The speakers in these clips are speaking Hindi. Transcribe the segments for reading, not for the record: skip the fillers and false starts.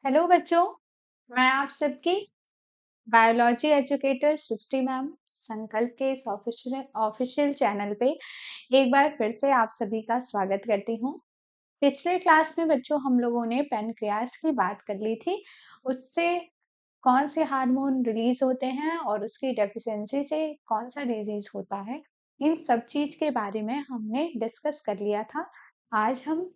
हेलो बच्चों, मैं आप सबकी बायोलॉजी एजुकेटर सृष्टि मैम संकल्प के इस ऑफिशियल चैनल पे एक बार फिर से आप सभी का स्वागत करती हूँ। पिछले क्लास में बच्चों हम लोगों ने पैनक्रियास की बात कर ली थी। उससे कौन से हार्मोन रिलीज होते हैं और उसकी डेफिशिएंसी से कौन सा डिजीज होता है, इन सब चीज के बारे में हमने डिस्कस कर लिया था। आज हम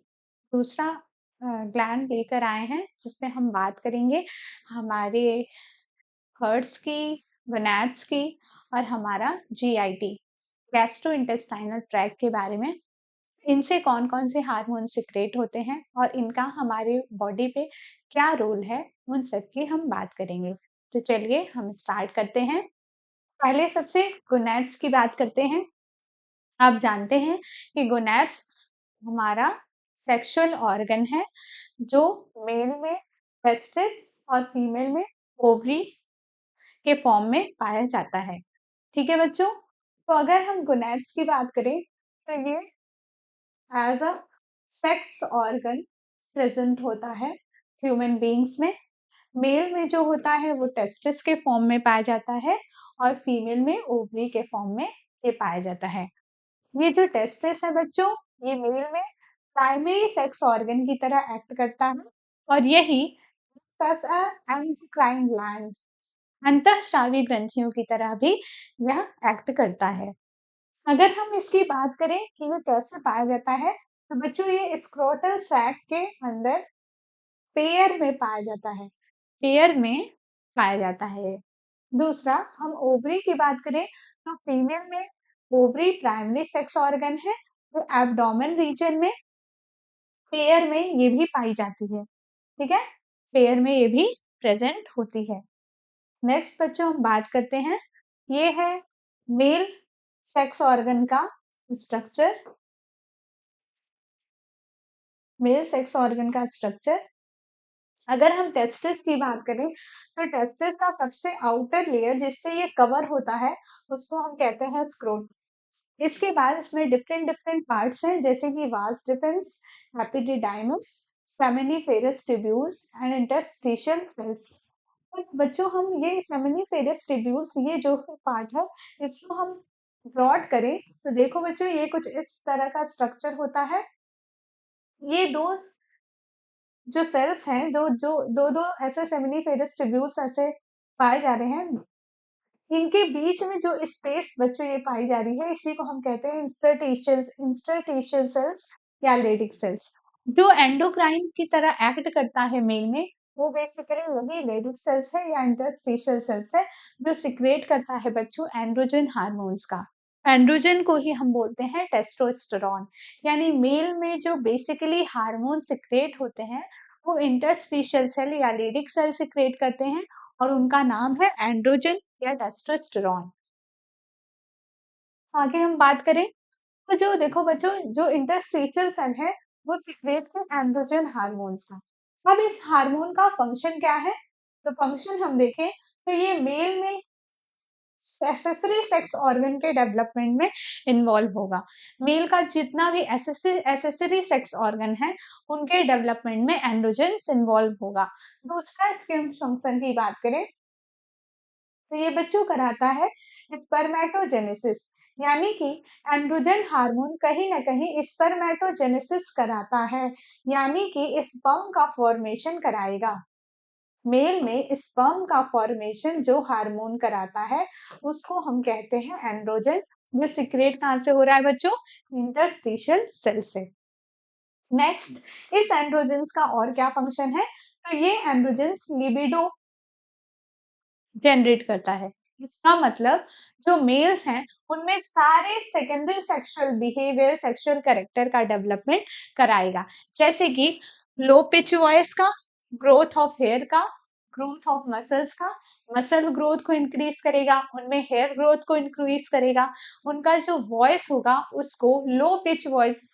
दूसरा ग्लैंड लेकर आए हैं जिसमें हम बात करेंगे हमारे हर्ट्स की, गोनैड्स की और हमारा जीआईटी, गैस्ट्रो इंटेस्टाइनल ट्रैक्ट के बारे में। इनसे कौन कौन से हार्मोन सिक्रेट होते हैं और इनका हमारे बॉडी पे क्या रोल है, उन सब की हम बात करेंगे। तो चलिए हम स्टार्ट करते हैं। पहले सबसे गोनैड्स की बात करते हैं। आप जानते हैं कि गोनैड्स हमारा सेक्सुअल ऑर्गन है जो मेल में टेस्टिस और फीमेल में ओवरी के फॉर्म में पाया जाता है। ठीक है बच्चों, तो अगर हम गोनैड्स की बात करें तो ये as a sex organ present होता है ह्यूमन बीइंग्स में। मेल में जो होता है वो टेस्टिस के फॉर्म में पाया जाता है और फीमेल में ओवरी के फॉर्म में ये पाया जाता है। ये जो टेस्टिस है बच्चों, ये मेल में प्राइमरी सेक्स ऑर्गन की तरह एक्ट करता है और यही एंडोक्राइन ग्लैंड, अंतःस्रावी ग्रंथियों की तरह भी यह एक्ट करता है। अगर हम इसकी बात करें कि ये कैसे पाया जाता है, तो बच्चों ये स्क्रोटल सैक के अंदर पेयर में पाया जाता है, पेयर में पाया जाता है। दूसरा, हम ओवरी की बात करें तो फीमेल में ओवरी प्राइमरी सेक्स ऑर्गन है, तो एब्डोमेन रीजन में पेयर में ये भी पाई जाती है। ठीक है, पेयर में ये भी प्रेजेंट होती है। नेक्स्ट बच्चों हम बात करते हैं, ये है मेल सेक्स ऑर्गन का स्ट्रक्चर। मेल सेक्स ऑर्गन का स्ट्रक्चर, अगर हम टेस्टिस की बात करें तो टेस्टिस का सबसे आउटर लेयर जिससे ये कवर होता है उसको हम कहते हैं स्क्रोटम। इसके बाद इसमें डिफरेंट डिफरेंट पार्ट्स हैं जैसे कि वास defence, epididymis, seminiferous tubules and interstitial cells. बच्चों हम ये सेमिनिफेरस ट्यूब्यूल्स, ये जो पार्ट है इसको हम ब्रॉड करें तो देखो बच्चों ये कुछ इस तरह का स्ट्रक्चर होता है। ये दो जो सेल्स हैं, जो जो दो दो ऐसे सेमिनिफेरस ट्यूब्यूल्स ऐसे पाए जा रहे हैं, इनके बीच में जो स्पेस बच्चों ये पाई जा रही है इसी को हम कहते हैं इंस्टरटिशियल सेल्स या लेडिक सेल्स। जो एंडोक्राइन की तरह एक्ट करता है मेल में, वो बेसिकली वही लेडिक सेल्स है या इंटरस्टिशियल सेल्स है जो सिक्रेट करता है बच्चों एंड्रोजन हार्मोन्स का। एंड्रोजन को ही हम बोलते हैं टेस्टोस्टेरोन। यानी मेल में जो बेसिकली हार्मोन सिक्रेट होते हैं वो इंटरस्टिशियल सेल या लेडिक सेल सिक्रेट करते हैं और उनका नाम है एंड्रोजन या टेस्टोस्टेरोन। आगे हम बात करें तो जो देखो बच्चों, जो इंटरस्टिशियल सेल है वो सिक्रेट है एंड्रोजन हार्मोन्स का। अब इस हार्मोन का फंक्शन क्या है, तो फंक्शन हम देखें तो ये मेल में एक्सेसरी सेक्स ऑर्गन के डेवलपमेंट में इन्वॉल्व होगा। मेल का जितना भी एक्सेसरी सेक्स ऑर्गन है उनके डेवलपमेंट में एंड्रोजन इन्वॉल्व होगा। दूसरा, इसके हम फंक्शन की बात करें तो ये बच्चों कराता है स्पर्मेटोजेनेसिस, यानी कि एंड्रोजन हार्मोन कहीं ना कहीं स्पर्मेटोजेनेसिस कराता है, यानी कि स्पर्म का फॉर्मेशन कराएगा। मेल में स्पर्म का फॉर्मेशन जो हार्मोन कराता है उसको हम कहते हैं एंड्रोजन, जो सिक्रेट कहाँ से हो रहा है बच्चों, इंटरस्टिशियल सेल से। नेक्स्ट, इस एंड्रोजन्स का और क्या फंक्शन है, तो ये एंड्रोजन्स लिबिडो जनरेट करता है। इसका मतलब जो मेल्स हैं उनमें सारे secondary sexual behaviour, sexual character का डेवलपमेंट कराएगा, जैसे कि लो पिच वॉइस का, ग्रोथ ऑफ हेयर का, ग्रोथ ऑफ मसल्स का। मसल ग्रोथ को इंक्रीज करेगा, उनमें हेयर ग्रोथ को इंक्रीज करेगा, उनका जो वॉइस होगा उसको लो पिच वॉइस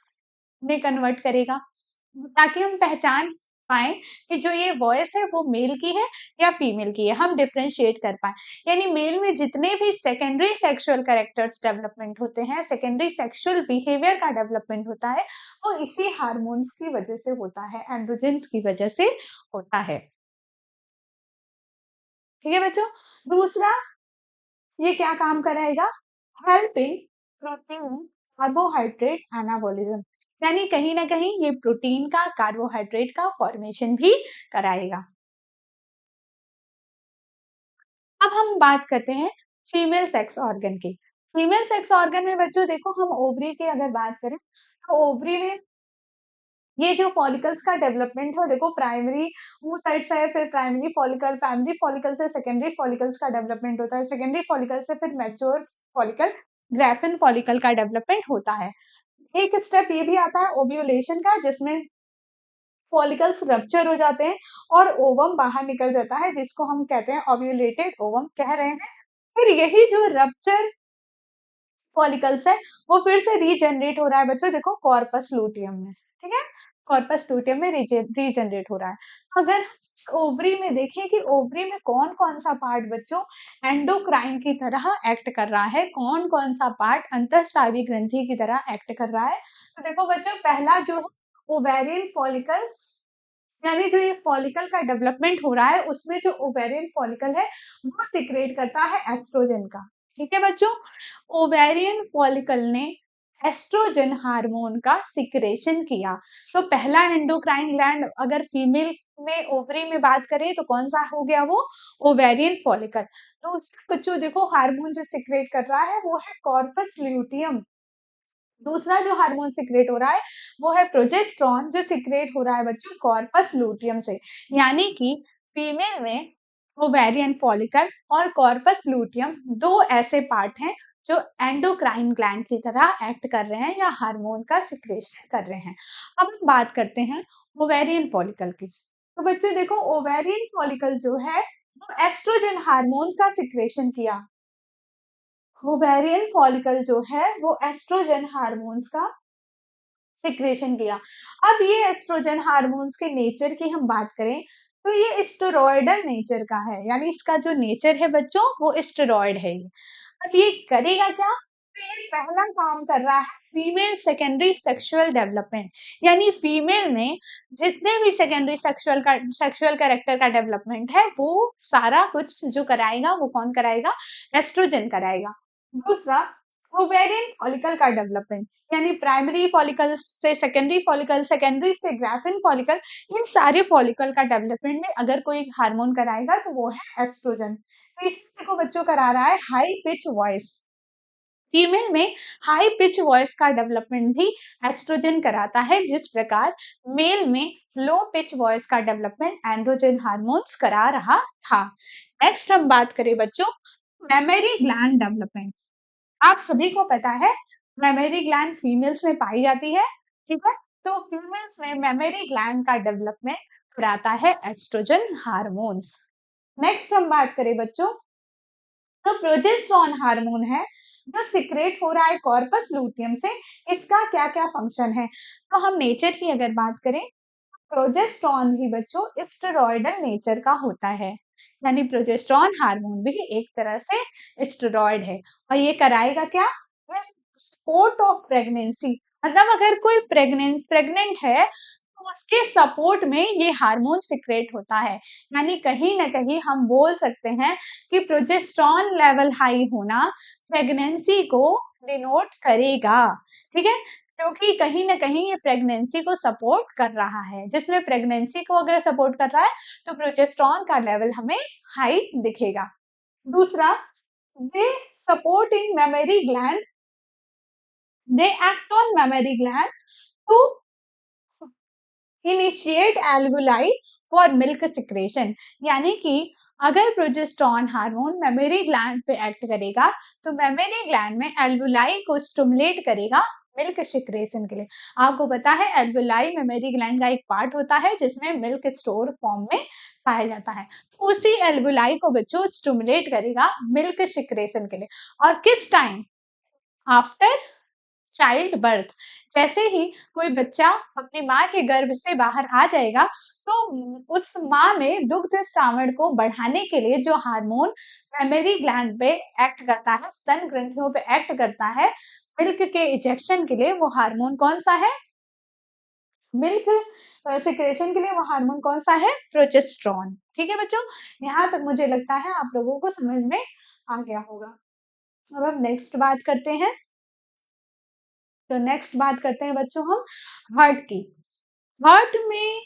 में कन्वर्ट करेगा, ताकि हम पहचान पाए कि जो ये वॉइस है वो मेल की है या फीमेल की है, हम डिफरेंशिएट कर पाए। यानी मेल में जितने भी सेकेंडरी सेक्सुअल कैरेक्टर्स डेवलपमेंट होते हैं, सेकेंडरी सेक्सुअल बिहेवियर का डेवलपमेंट होता है, वो इसी हार्मोन्स की वजह से होता है, एंड्रोजेंस की वजह से होता है। ठीक है बच्चों। दूसरा, ये क्या काम कराएगा? Help in protein carbohydrate anabolism, यानी कहीं ना कहीं ये प्रोटीन का, कार्बोहाइड्रेट का फॉर्मेशन भी कराएगा। अब हम बात करते हैं फीमेल सेक्स ऑर्गन की। फीमेल सेक्स ऑर्गन में बच्चों देखो, हम ओवरी की अगर बात करें तो ओवरी में ये जो फॉलिकल्स का डेवलपमेंट है, देखो प्राइमरी वो साइड से है, फिर प्राइमरी फॉलिकल, प्राइमरी फॉलिकल से सेकेंडरी फॉलिकल्स का डेवलपमेंट होता है, सेकेंडरी फॉलिकल से फिर मैच्योर फॉलिकल, ग्राफिन फॉलिकल का डेवलपमेंट होता है। एक स्टेप ये भी आता है ओव्यूलेशन का, जिसमें फॉलिकल्स रप्चर हो जाते हैं और ओवम बाहर निकल जाता है, जिसको हम कहते हैं ओव्यूलेटेड ओवम कह रहे हैं। फिर यही जो रप्चर फॉलिकल्स है वो फिर से रीजनरेट हो रहा है बच्चों, देखो कॉर्पस लूटियम में, ठीक है, कॉर्पस लूटियम में रीजनरेट हो रहा है। अगर ओवरी में देखें कि ओवरी में कौन कौन सा पार्ट बच्चों एंडोक्राइन की तरह एक्ट कर रहा है, कौन कौन सा पार्ट अंतःस्रावी ग्रंथि की तरह एक्ट कर रहा है, तो देखो बच्चों पहला जो है ओवेरियन फॉलिकल्स, यानी जो ये फॉलिकल का डेवलपमेंट हो रहा है उसमें जो ओवेरियन फॉलिकल है वो सिक्रेट करता है एस्ट्रोजन का। ठीक है बच्चों, ओवेरियन फॉलिकल ने एस्ट्रोजन हार्मोन का सिक्रेशन किया। तो पहला एंडोक्राइन ग्लैंड अगर फीमेल में ओवरी में बात करें तो कौन सा हो गया? वो ओवेरियन फॉलिकल। तो उसमें बच्चों देखो हार्मोन जो सिक्रेट कर रहा है वो है कॉर्पस ल्यूटियम। दूसरा जो हार्मोन सिक्रेट हो रहा है वो है प्रोजेस्टेरॉन, जो सिक्रेट हो रहा है बच्चों कॉर्पस लूटियम से। यानी कि फीमेल में ओवेरियन फॉलिकल और कॉर्पस लूटियम दो ऐसे पार्ट हैं जो एंडोक्राइन ग्लैंड की तरह एक्ट कर रहे हैं या हार्मोन का सिक्रेशन कर रहे हैं। अब हम बात करते हैं ओवेरियन फॉलिकल की। तो बच्चों देखो ओवेरियन फॉलिकल जो है वो एस्ट्रोजन हार्मोन का सिक्रेशन किया। ओवेरियन फॉलिकल जो है वो एस्ट्रोजन हार्मोन्स का सिक्रेशन किया। अब ये एस्ट्रोजन हार्मोन्स के नेचर की हम बात करें तो ये स्टेरॉयडल नेचर का है, यानी इसका जो नेचर है बच्चों वो स्टेरॉयड है ये। अब ये करेगा क्या? तो ये पहला काम कर रहा है फीमेल सेकेंडरी सेक्सुअल डेवलपमेंट, यानी फीमेल में जितने भी सेकेंडरी सेक्सुअल कैरेक्टर का डेवलपमेंट है वो सारा कुछ जो कराएगा वो कौन कराएगा? एस्ट्रोजन कराएगा। दूसरा, ओवेरियन फॉलिकल का डेवलपमेंट, यानी प्राइमरी फॉलिकल से सेकेंडरी फॉलिकल, सेकेंडरी से ग्राफिन फॉलिकल, इन सारे फॉलिकल का डेवलपमेंट में अगर कोई हार्मोन कराएगा तो वो है एस्ट्रोजन। तो इससे को बच्चों करा रहा है हाई पिच वॉइस। फीमेल में हाई पिच वॉइस का डेवलपमेंट भी एस्ट्रोजन कराता है, जिस प्रकार मेल में लो पिच वॉइस का डेवलपमेंट एंड्रोजन हार्मोन्स करा रहा था। नेक्स्ट हम बात करें बच्चों मेमोरी ग्लैंड डेवलपमेंट। आप सभी को पता है मेमोरी ग्लैंड फीमेल्स में पाई जाती है, ठीक है, तो फीमेल्स में मेमोरी ग्लैंड का डेवलपमेंट कराता है एस्ट्रोजन हार्मोन्स। नेक्स्ट हम बात करें बच्चों तो प्रोजेस्टेरॉन हार्मोन है जो सिक्रेट हो रहा है कॉर्पस लूटियम से, इसका क्या क्या फंक्शन है? तो हम नेचर की अगर बात करें, प्रोजेस्टेरॉन भी बच्चों स्टेरॉयडल नेचर का होता है, यानी प्रोजेस्टेरॉन हार्मोन भी एक तरह से स्टेरॉयड है। और ये कराएगा क्या? सपोर्ट ऑफ प्रेगनेंसी, मतलब अगर कोई प्रेग्नेंट है तो उसके सपोर्ट में ये हार्मोन सिक्रेट होता है। यानी कहीं ना कहीं हम बोल सकते हैं कि प्रोजेस्टेरॉन लेवल हाई होना प्रेगनेंसी को डिनोट करेगा, ठीक है, क्योंकि कहीं ना कहीं ये प्रेगनेंसी को सपोर्ट कर रहा है। जिसमें प्रेगनेंसी को अगर सपोर्ट कर रहा है तो प्रोजेस्टेरॉन का लेवल हमें हाई दिखेगा। दूसरा, they support in mammary gland, they act on mammary gland to initiate alveoli for milk secretion, यानी कि अगर प्रोजेस्टेरॉन हार्मोन मेमोरी ग्लैंड पे एक्ट करेगा तो मेमोरी ग्लैंड में एल्वुलाई को स्टिमुलेट करेगा मिल्क सिक्रेशन के लिए। आपको पता है एल्वुलाई मेमोरी ग्लैंड का एक पार्ट होता है जिसमें मिल्क स्टोर फॉर्म में पाया जाता है। तो उसी एल्वुलाई को बच्चों स्टिमुलेट करेगा मिल्क सिक्रेशन के लिए। और किस टाइम? After child birth. जैसे ही कोई बच्चा अपनी माँ के गर्भ से बाहर आ जाएगा तो उस माँ में दुग्ध श्रावण को बढ़ाने के लिए जो हार्मोन मेमोरी ग्लैंड पे एक्ट करता है, स्तन ग्रंथियों पे एक्ट करता है मिल्क के इजेक्शन के लिए, वो हार्मोन कौन सा है? मिल्क सिक्रेशन के लिए वो हार्मोन कौन सा है? प्रोजेस्टेरॉन। ठीक है बच्चों, यहाँ तक मुझे लगता है आप लोगों को समझ में आ गया होगा। अब हम नेक्स्ट बात करते हैं। तो नेक्स्ट बात करते हैं बच्चों हम हार्ट की। हार्ट में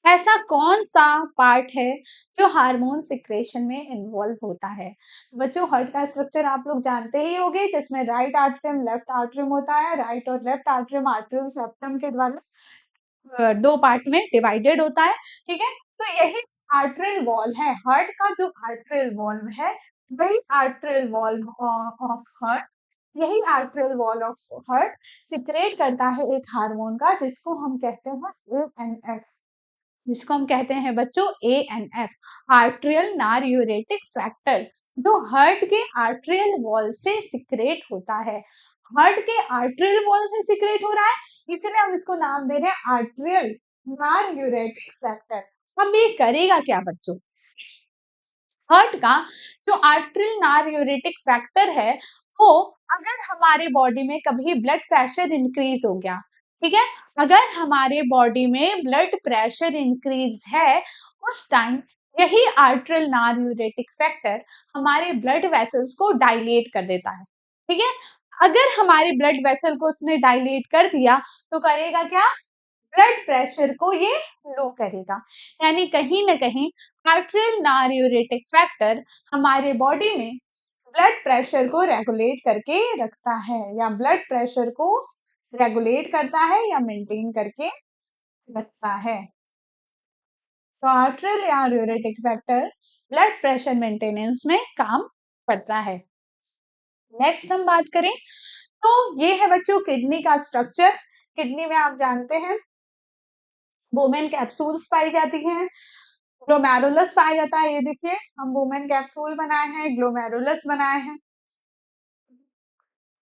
ऐसा कौन सा पार्ट है जो हार्मोन सिक्रेशन में इन्वॉल्व होता है? बच्चों हार्ट का स्ट्रक्चर आप लोग जानते ही होंगे, जिसमें राइट आर्टरियम लेफ्ट आर्टरियम होता है। राइट और लेफ्ट आर्टरियम आर्टरियल सेप्टम के द्वारा दो पार्ट में डिवाइडेड होता है। ठीक है, तो यही आर्टरियल वॉल है। हार्ट का जो आर्टरियल वॉल्व है, वही आर्टरियल वॉल्व ऑफ हार्ट, यही arterial wall of heart secrete करता है एक हार्मोन का, जिसको हम कहते हैं एएनएफ। जिसको हम कहते हैं बच्चों एएनएफ, आर्ट्रियल नार्यूरेटिक फैक्टर, जो हार्ट के आर्ट्रियल वॉल से सिक्रेट होता है। हार्ट के आर्ट्रियल वॉल से सिक्रेट हो रहा है, इसलिए हम इसको नाम दे रहे हैं आर्ट्रियल नार्यूरेटिक फैक्टर। अब ये करेगा क्या बच्चों? हार्ट का जो आर्ट्रियल नार्यूरेटिक फैक्टर है, वो अगर हमारे बॉडी में कभी ब्लड प्रेशर इंक्रीज हो गया, ठीक है, अगर हमारे बॉडी में ब्लड प्रेशर इंक्रीज है, उस टाइम यही आर्ट्रियल नार्यूरेटिक फैक्टर हमारे ब्लड वेसल्स को डायलेट कर देता है। ठीक है, अगर हमारे ब्लड वेसल को उसने डायलेट कर दिया, तो करेगा क्या? ब्लड प्रेशर को ये लो करेगा। यानी कहीं ना कहीं आर्ट्रियल नार्यूरेटिक फैक्टर हमारे बॉडी में ब्लड प्रेशर को रेगुलेट करके रखता है, या ब्लड प्रेशर को रेगुलेट करता है या मेंटेन करके रखता है। तो atrial natriuretic factor blood pressure maintenance में काम करता है। नेक्स्ट हम बात करें, तो ये है बच्चों किडनी का स्ट्रक्चर। किडनी में आप जानते हैं वोमेन कैप्सूल्स पाई जाती हैं, ग्लोमेरुलस पाया जाता है। ये देखिए हम वोमेन कैप्सूल बनाए हैं, ग्लोमेरुलस बनाए हैं,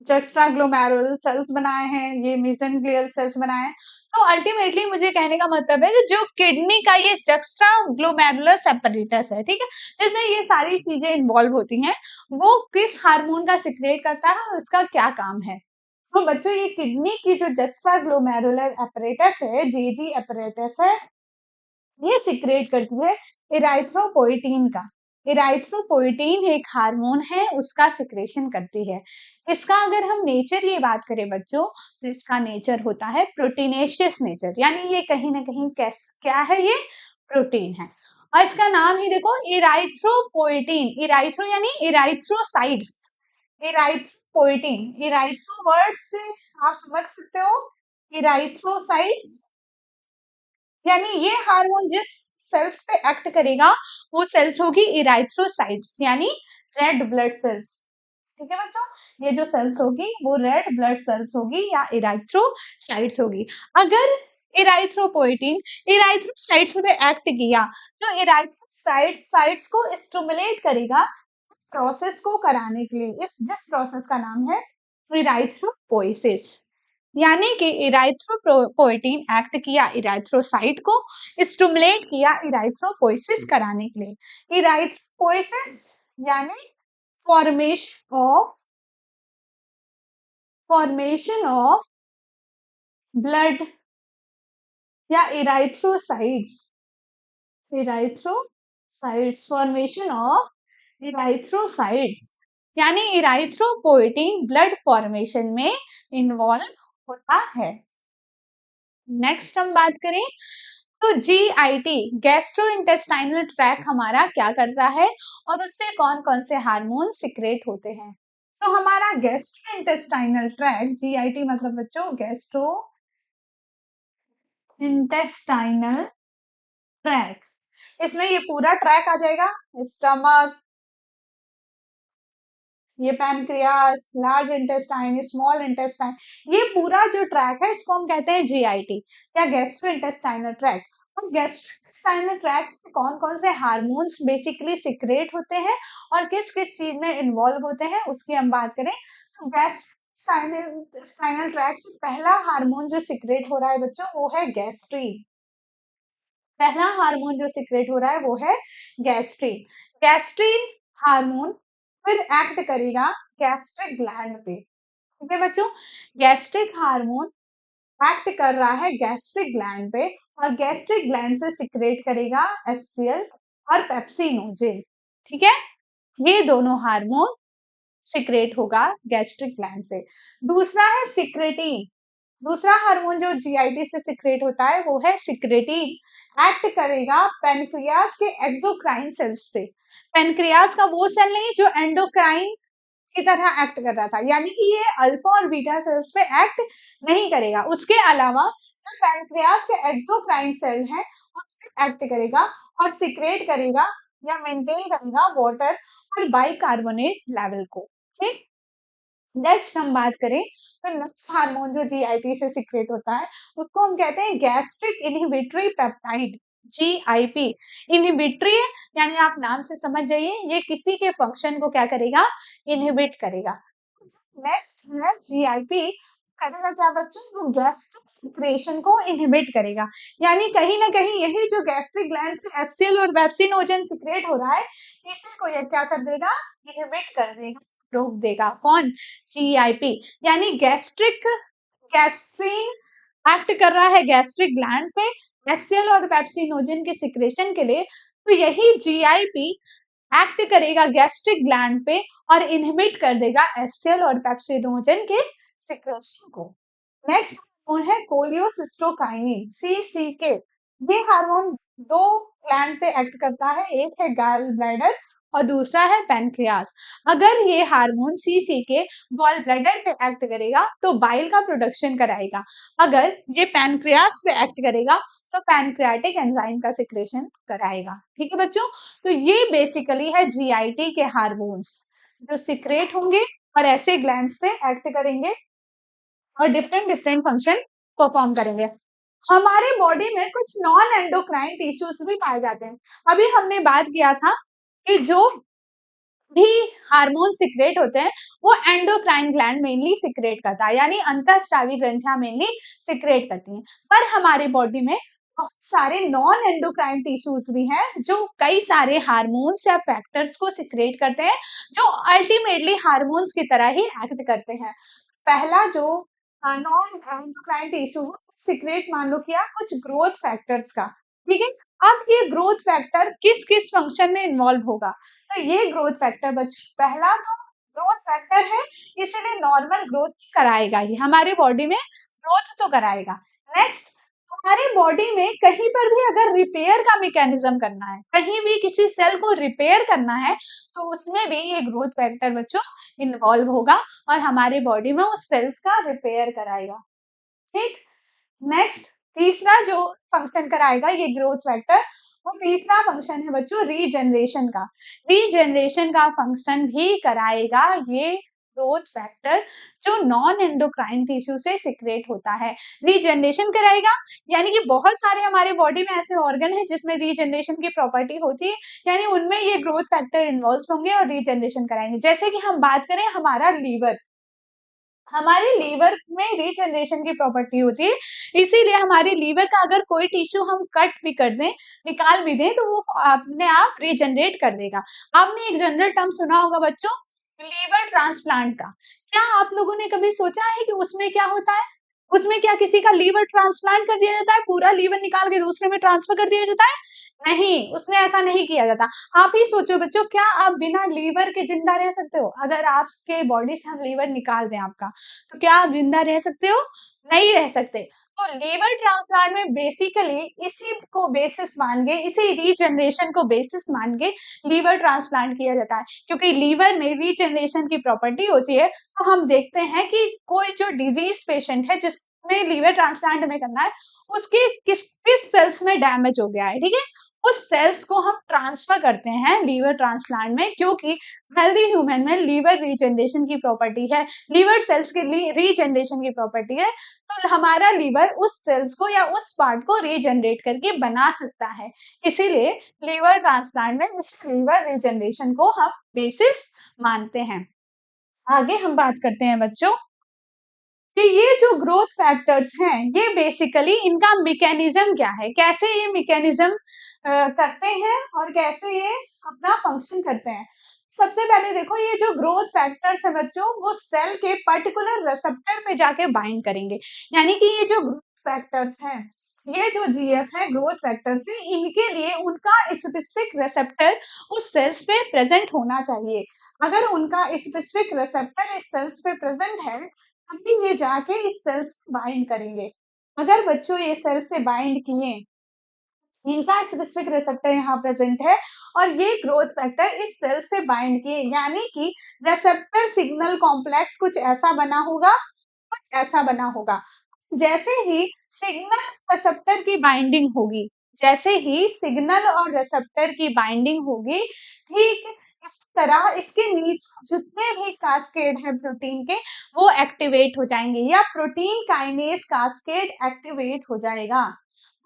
जक्स्ट्रा ग्लोमेरुलर सेल्स बनाए हैं, ये मेसेनक्लियर सेल्स बनाए हैं। तो अल्टीमेटली मुझे कहने का मतलब है कि जो किडनी का ये जक्स्ट्रा ग्लोमेरुलर सेपरेटस है, ठीक है, जिसमें ये सारी चीजें इन्वॉल्व होती हैं, वो किस हार्मोन का सिक्रेट करता है और उसका क्या काम है? तो बच्चों ये किडनी की जो जक्स्ट्रा ग्लोमेरुलर एपरेटस है, जेजी एपरेटस है, ये सिक्रेट करती है इराइथ्रोपोइटीन का। इराइथ्रोपोइटीन एक हार्मोन है, उसका सिक्रेशन करती है। इसका अगर हम नेचर की बात करें बच्चों, तो इसका नेचर होता है प्रोटीनेशियस नेचर, यानी ये कहीं ना कहीं क्या है? ये प्रोटीन है। और इसका नाम ही देखो इराइथ्रोपोइटीन, इराइथ्रो यानी इराइथ्रोसाइट्स, इराइथ्रोपोइटीन, इराइथ्रो वर्ड से आप समझ सकते हो, इराइथ्रोसाइट्स, यानी ये हार्मोन जिस सेल्स पे एक्ट करेगा वो सेल्स होगी इराइथ्रोसाइट्स, यानी रेड ब्लड सेल्स। ठीक है बच्चों, ये जो सेल्स होगी वो रेड ब्लड सेल्स होगी या इराइथ्रोसाइट्स होगी। अगर इराइथ्रोपोइटीन इराइथ्रोसाइट्स पे एक्ट किया, तो इराइथ्रोसाइट्स को स्टिमुलेट करेगा प्रोसेस को कराने के लिए, इस जिस प्रोसेस का नाम है इराइथ्रोपोइसिस। यानी कि इराइथ्रोपोइटीन एक्ट किया इराइथ्रोसाइट को, स्टिमुलेट किया इराइथ्रोपोइसिस कराने के लिए। इराइथ्रोपोइसिस यानी फॉर्मेशन ऑफ ब्लड या इराइथ्रोसाइट्स, फॉर्मेशन ऑफ इराइथ्रोसाइट्स, यानी इराइथ्रोपोइटीन ब्लड फॉर्मेशन में इन्वॉल्व होता है। नेक्स्ट हम बात करें, तो जीआईटी गैस्ट्रो इंटेस्टाइनल ट्रैक हमारा क्या करता है और उससे कौन कौन से हार्मोन सिक्रेट होते हैं? तो हमारा गैस्ट्रो इंटेस्टाइनल ट्रैक, जीआईटी मतलब बच्चों गैस्ट्रो इंटेस्टाइनल ट्रैक, इसमें ये पूरा ट्रैक आ जाएगा, स्टमक, ये pancreas, large intestine, small intestine, ये पूरा जो ट्रैक है इसको हम कहते हैं जीआईटी या गैस्ट्रो इंटेस्टाइनल ट्रैक। और गैस्ट्रो इंटेस्टाइनल ट्रैक से कौन कौन से हार्मोन्स बेसिकली सिक्रेट होते हैं और किस किस चीज में इन्वॉल्व होते हैं उसकी हम बात करें, तो गैस्ट्रो इंटेस्टाइनल ट्रैक से पहला हार्मोन जो सिक्रेट हो रहा है बच्चों वो है गैस्ट्रीन। पहला हार्मोन जो सिक्रेट हो रहा है वो है गैस्ट्रीन। गैस्ट्रीन हार्मोन फिर एक्ट करेगा गैस्ट्रिक ग्लैंड पे। ठीक है बच्चों, गैस्ट्रिक हार्मोन एक्ट कर रहा है गैस्ट्रिक ग्लैंड पे और गैस्ट्रिक ग्लैंड से सिक्रेट करेगा HCl और पेप्सिनोजेन। ठीक है, ये दोनों हार्मोन सिक्रेट होगा गैस्ट्रिक ग्लैंड से। दूसरा है सिक्रेटिन। दूसरा हार्मोन जो जीआईटी से सिक्रेट होता है वो है सिक्रेटिन। एक्ट करेगा पेनक्रियाज के एक्सोक्राइन सेल्स पे। पेनक्रियाज का वो सेल नहीं जो एंडोक्राइन की तरह एक्ट कर रहा था, यानी कि ये अल्फा और बीटा सेल्स पे एक्ट नहीं करेगा। उसके अलावा जो पैनक्रियास के एक्सोक्राइन सेल है उस पे एक्ट करेगा और सिक्रेट करेगा या मेंटेन करेगा वाटर और बाइकार्बोनेट लेवल को। ठीक, नेक्स्ट हम बात करें तो नेक्स्ट हार्मोन जो जीआईटी से सिक्रेट होता है उसको हम कहते हैं gastric inhibitory peptide, GIP. Inhibitory यानी आप नाम से समझ जाइए ये किसी के फंक्शन को क्या करेगा, इनहिबिट करेगा। नेक्स्ट है जीआईपी, करेगा क्या बच्चों, वो गैस्ट्रिक सिक्रेशन को इनहिबिट करेगा। यानी कहीं ना कहीं यही जो गैस्ट्रिक ग्लैंड से HCl और पेप्सिनोजेन सिक्रेट हो रहा है इसी को ये क्या कर देगा, इनहिबिट कर देगा, रोक देगा। कौन, जीआईपी। यानी गैस्ट्रीन एक्ट कर रहा है गैस्ट्रिक ग्लैंड पे HCl और पेप्सिनोजेन के सिक्रेशन के लिए, तो यही जीआईपी एक्ट करेगा गैस्ट्रिक ग्लैंड पे और इनहिबिट कर देगा HCl और पेप्सिनोजेन के सिक्रेशन को। नेक्स्ट हार्मोन है कोलियोसिस्टोकाइनिन, CCK। ये हार्मोन दो ग्लैंड पे एक्ट करता है, एक है गॉल ब्लैडर और दूसरा है पैनक्रियास। अगर ये हार्मोन CCK गॉल ब्लैडर पे एक्ट करेगा तो बाइल का प्रोडक्शन कराएगा। अगर ये पैनक्रियास पे एक्ट करेगा तो पैनक्रियाटिक एंजाइम का सिक्रेशन कराएगा। ठीक है बच्चों, तो ये बेसिकली है जीआईटी के हार्मोन्स जो सिक्रेट होंगे और ऐसे ग्लैंड्स पे एक्ट करेंगे और डिफरेंट डिफरेंट फंक्शन परफॉर्म करेंगे। हमारे बॉडी में कुछ नॉन एंडोक्राइन टिश्यूज भी पाए जाते हैं। अभी हमने बात किया था कि जो भी हार्मोन सिक्रेट होते हैं वो एंडोक्राइन ग्लैंड मेनली सिक्रेट करता है, यानी अंतःस्रावी ग्रंथियां मेनली सिक्रेट करती हैं। पर हमारे बॉडी में बहुत सारे नॉन एंडोक्राइन टिश्यूज भी हैं जो कई सारे हार्मोन्स या फैक्टर्स को सिक्रेट करते हैं जो अल्टीमेटली हार्मोन्स की तरह ही एक्ट करते हैं। पहला जो नॉन एंडोक्राइन टिश्यू सिक्रेट मान लो किया कुछ ग्रोथ फैक्टर्स का। ठीक है, अब ये ग्रोथ फैक्टर किस किस फंक्शन में इन्वॉल्व होगा, तो ये ग्रोथ फैक्टर बच्चों पहला तो ग्रोथ फैक्टर है इसीलिए नॉर्मल ग्रोथ कराएगा ही, हमारे बॉडी में ग्रोथ तो कराएगा। नेक्स्ट, हमारे बॉडी में कहीं पर भी अगर रिपेयर का मैकेनिज्म करना है, कहीं भी किसी सेल को रिपेयर करना है तो उसमें भी ये ग्रोथ फैक्टर बच्चों इन्वॉल्व होगा और हमारे बॉडी में उस सेल्स का रिपेयर कराएगा। ठीक, नेक्स्ट तीसरा जो फंक्शन कराएगा ये ग्रोथ फैक्टर, वो तीसरा फंक्शन है बच्चों रीजनरेशन का। रीजनरेशन का फंक्शन भी कराएगा ये ग्रोथ फैक्टर जो नॉन एंडोक्राइन टिश्यू से सिक्रेट होता है। रीजनरेशन कराएगा यानी कि बहुत सारे हमारे बॉडी में ऐसे ऑर्गन है जिसमें रीजनरेशन की प्रॉपर्टी होती है, यानी उनमें ये ग्रोथ फैक्टर इन्वॉल्व होंगे और रीजनरेशन कराएंगे। जैसे कि हम बात करें हमारा लीवर, हमारे लीवर में रीजनरेशन की प्रॉपर्टी होती है, इसीलिए हमारे लीवर का अगर कोई टिश्यू हम कट भी कर दें, निकाल भी दें तो वो अपने आप रीजनरेट कर देगा। आपने एक जनरल टर्म सुना होगा बच्चों, लीवर ट्रांसप्लांट का। क्या आप लोगों ने कभी सोचा है कि उसमें क्या होता है, उसमें क्या किसी का लीवर ट्रांसप्लांट कर दिया जाता है, पूरा लीवर निकाल के दूसरे में ट्रांसफर कर दिया जाता है? नहीं, उसमें ऐसा नहीं किया जाता। आप ही सोचो बच्चों, क्या आप बिना लीवर के जिंदा रह सकते हो? अगर आपके बॉडी से हम लीवर निकाल दें आपका, तो क्या आप जिंदा रह सकते हो? नहीं रह सकते। तो लीवर ट्रांसप्लांट में बेसिकली इसी को बेसिस मान के, इसी रीजनरेशन को बेसिस मान के लीवर ट्रांसप्लांट किया जाता है, क्योंकि लीवर में रीजनरेशन की प्रॉपर्टी होती है। तो हम देखते हैं कि कोई जो डिजीज पेशेंट है जिसमें लीवर ट्रांसप्लांट हमें करना है, उसके किस किस सेल्स में डैमेज हो गया है, ठीक है, उस सेल्स को हम ट्रांसफर करते हैं लीवर ट्रांसप्लांट में, क्योंकि हेल्दी ह्यूमन में लीवर रीजनरेशन की प्रॉपर्टी है, लीवर सेल्स की रीजनरेशन की प्रॉपर्टी है। तो हमारा लीवर उस सेल्स को या उस पार्ट को रीजनरेट करके बना सकता है, इसीलिए लीवर ट्रांसप्लांट में इस लीवर रीजनरेशन को हम बेसिस मानते हैं। आगे हम बात करते हैं बच्चों कि ये जो ग्रोथ फैक्टर्स हैं ये बेसिकली इनका मैकेनिज्म क्या है, कैसे ये मैकेनिज्म करते हैं और कैसे ये अपना फंक्शन करते हैं। सबसे पहले देखो ये जो ग्रोथ फैक्टर्स है बच्चों, वो सेल के पर्टिकुलर रिसेप्टर पे जाके बाइंड करेंगे। यानी कि ये जो ग्रोथ फैक्टर्स हैं, ये जो जीएफ है ग्रोथ फैक्टर्स है, इनके लिए उनका स्पेसिफिक रिसेप्टर उस सेल्स पे प्रेजेंट होना चाहिए। अगर उनका स्पेसिफिक रिसेप्टर इस सेल्स पे प्रेजेंट है, तभी ये जाके इस सेल्स बाइंड करेंगे। अगर बच्चों ये सेल्स से बाइंड किए, इनका स्पेसिफिक रिसेप्टर यहाँ प्रेजेंट है और ये ग्रोथ फैक्टर इस सेल से बाइंड किए, यानी कि रिसेप्टर सिग्नल कॉम्प्लेक्स कुछ ऐसा बना होगा, कुछ ऐसा बना होगा। जैसे ही सिग्नल रिसेप्टर की बाइंडिंग होगी, जैसे ही सिग्नल और रिसेप्टर की बाइंडिंग होगी, ठीक इस तरह इसके नीचे जितने भी कास्केड है प्रोटीन के, वो एक्टिवेट हो जाएंगे या प्रोटीन काइनेज कास्केड एक्टिवेट हो जाएगा।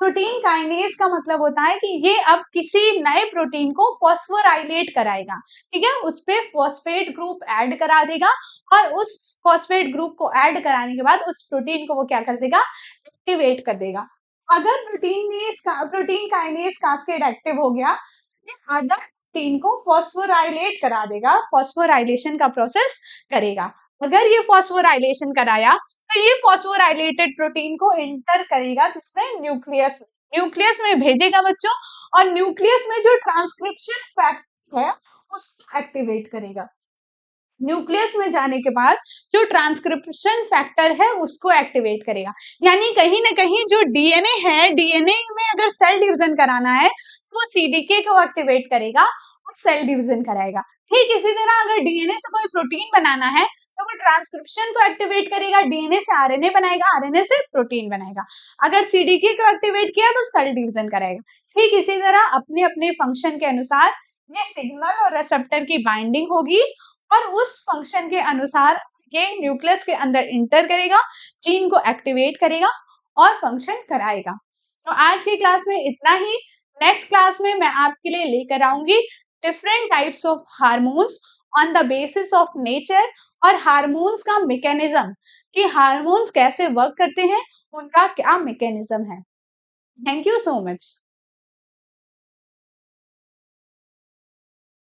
प्रोटीन काइनेज का मतलब होता है कि ये अब किसी नए प्रोटीन को फॉस्फोराइलेट कराएगा, ठीक है, उस पे फॉस्फेट ग्रुप ऐड करा देगा और उस फॉस्फेट ग्रुप को ऐड कराने के बाद उस प्रोटीन को वो क्या कर देगा, एक्टिवेट कर देगा। अगर प्रोटीन काइनेज कास्केड एक्टिव हो गया, अदर प्रोटीन को फॉस्फोराइलेट करा देगा, फॉस्फोराइलेशन का प्रोसेस करेगा। अगर ये फॉस्फोराइलेशन कराया तो ये फॉस्फोराइलेटेड प्रोटीन को एंटर करेगा किसमें, न्यूक्लियस, न्यूक्लियस में भेजेगा बच्चों, और न्यूक्लियस में जो ट्रांसक्रिप्शन फैक्टर है उसको एक्टिवेट करेगा। न्यूक्लियस में जाने के बाद जो ट्रांसक्रिप्शन फैक्टर है उसको एक्टिवेट करेगा। यानी कहीं ना कहीं जो डीएनए है, डीएनए में अगर सेल डिवीजन कराना है तो वो सीडीके को एक्टिवेट करेगा और सेल डिवीजन कराएगा। ठीक इसी तरह अगर डीएनए से कोई प्रोटीन बनाना है तो वो ट्रांसक्रिप्शन को एक्टिवेट करेगा, डीएनए से आरएनए बनाएगा, आरएनए से प्रोटीन बनाएगा। अगर सीडीके को एक्टिवेट किया तो सेल डिवीजन कराएगा। ठीक इसी तरह अपने अपने फंक्शन के अनुसार ये सिग्नल और रिसेप्टर की बाइंडिंग होगी और उस फंक्शन के अनुसार ये न्यूक्लियस के अंदर इंटर करेगा, जीन को एक्टिवेट करेगा और फंक्शन कराएगा। तो आज की क्लास में इतना ही। नेक्स्ट क्लास में मैं आपके लिए लेकर आऊंगी different types of hormones on the basis of nature और हार्मोन्स का मैकेनिज्म, कि हार्मोन्स कैसे वर्क करते हैं, उनका क्या मैकेनिज्म है। Thank you so much.